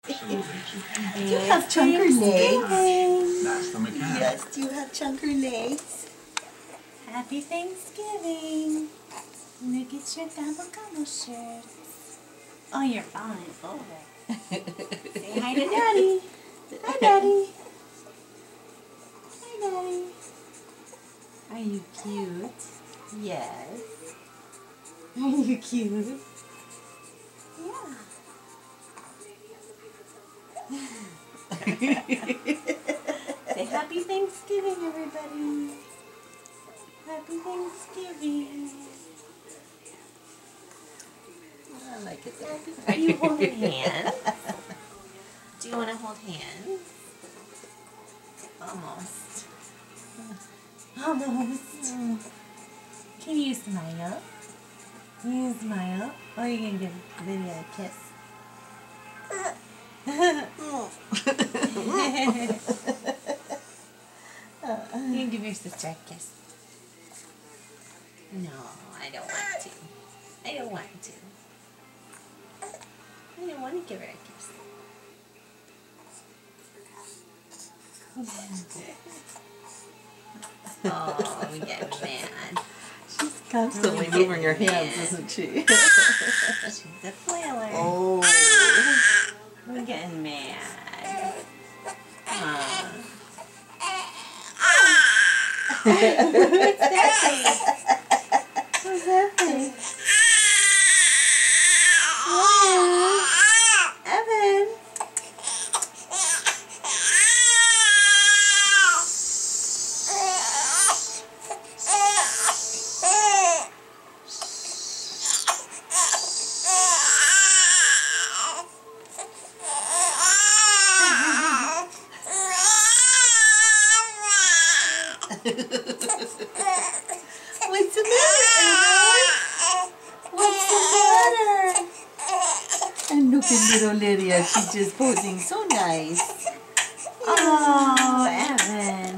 Do you have chunker legs? That's the mechanic. Yes, do you have chunker legs? Happy Thanksgiving. Look at your gobble gobble shirts. Oh, you're falling over. Say hi to Daddy. Hi, Daddy. Hi, Daddy. Are you cute? Yes. Are you cute? Yeah. Say Happy Thanksgiving, everybody. Happy Thanksgiving. I like it there. Are you holding hands? Do you want to hold hands? Almost. Almost. Can you smile? Can you smile? Or are you going to give Lydia a kiss? You can give your sister a kiss. No, I don't want to. I don't want to. I don't want to give her a kiss. Oh, we get mad. She's constantly moving her hands, isn't she? She's a flailer. Oh. We're getting mad. What's that face? What's that face? Evan. What's the matter, Evan? What's the matter? And look at little Lydia. She's just posing so nice. Oh, Evan.